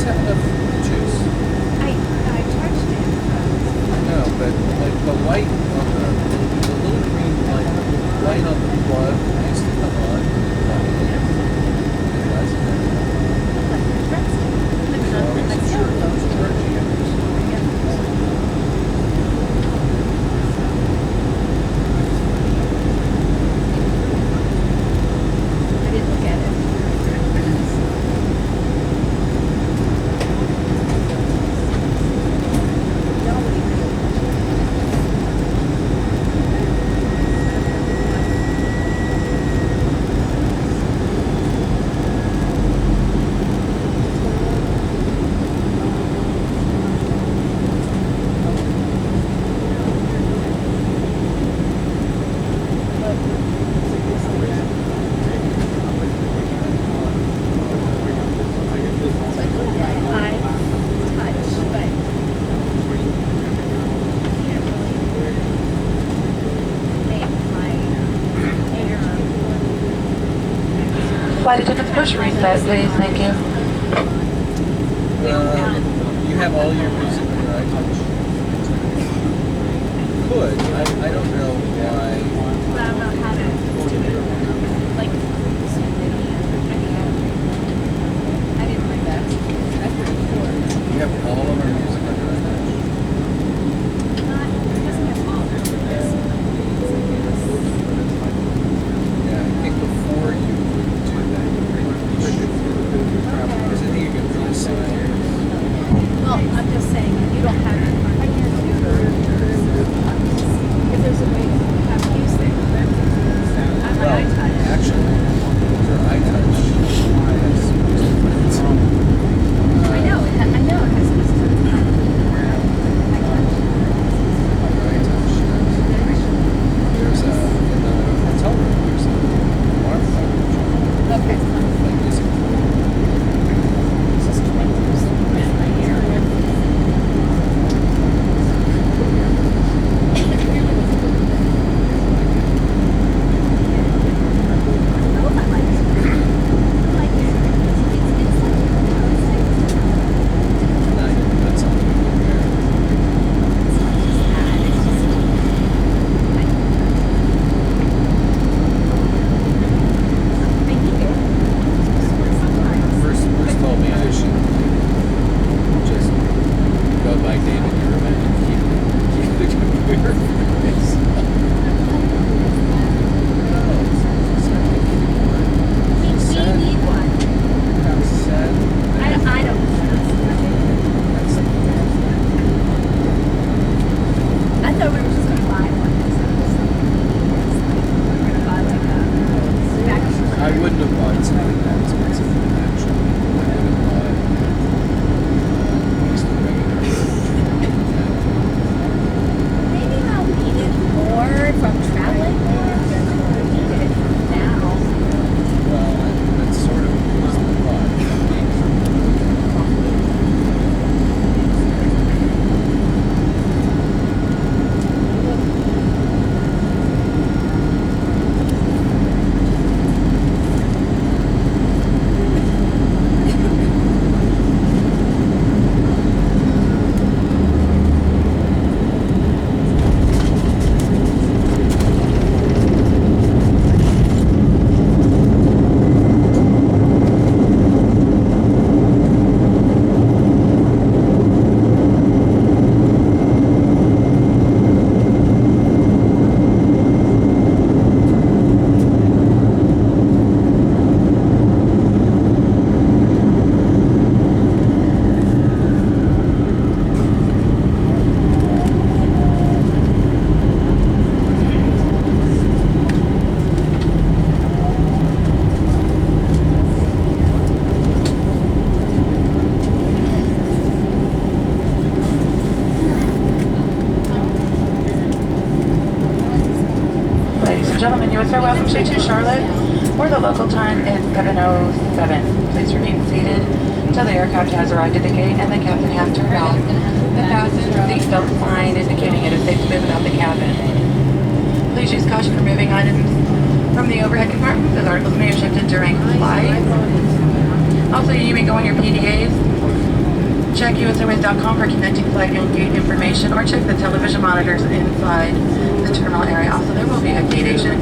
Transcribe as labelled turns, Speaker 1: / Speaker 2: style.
Speaker 1: have enough juice.
Speaker 2: I charged it.
Speaker 1: No, but like the light on the little green light on the plug needs to come on. It doesn't. So I wasn't sure if it was charging it.
Speaker 2: I didn't look at it.
Speaker 3: Flight attendants, push reset, please. Thank you.
Speaker 1: You have all your music on your iTouch? Could. I don't know why.
Speaker 2: But I don't know how to do it. Like, I didn't like that. I put it forward.
Speaker 1: You have all of our music on your iTouch?
Speaker 2: It doesn't have all of it.
Speaker 1: Yeah, I think before you do that, because I think you can really sign.
Speaker 2: Well, I'm just saying, you don't have it on your computer. If there's a way to have music, on my
Speaker 1: Well,
Speaker 2: iTouch.
Speaker 1: actually, your iTouch has music buttons.
Speaker 2: I know it has music.
Speaker 1: Your iTouch. There's a, in the hotel room, there's a alarm clock.
Speaker 2: Okay.
Speaker 1: Like music.
Speaker 2: This is 20% in my ear.
Speaker 1: That's something to compare. First told me I should just go by David Urban and keep the computer fixed.
Speaker 2: We need one. I don't. I thought we were just gonna buy one. We were gonna buy like a back.
Speaker 1: I wouldn't have bought something that expensive actually. I would have bought just a regular.
Speaker 2: Maybe I'll need it more if I'm traveling more. I need it now.
Speaker 1: Well, that's sort of was the thought.
Speaker 3: Gentlemen, you are so welcome to Charlotte, where the local time is 7:07. Please remain seated until the aircraft has arrived at the gate and the captain has turned off the passenger seatbelt sign indicating it is safe to move about the cabin. Please use caution for moving items from the overhead compartments as articles may have shifted during flight. Also, you may go on your PDAs check usairways.com for connecting flight and gate information, or check the television monitors inside the terminal area. Also, there will be a gate agent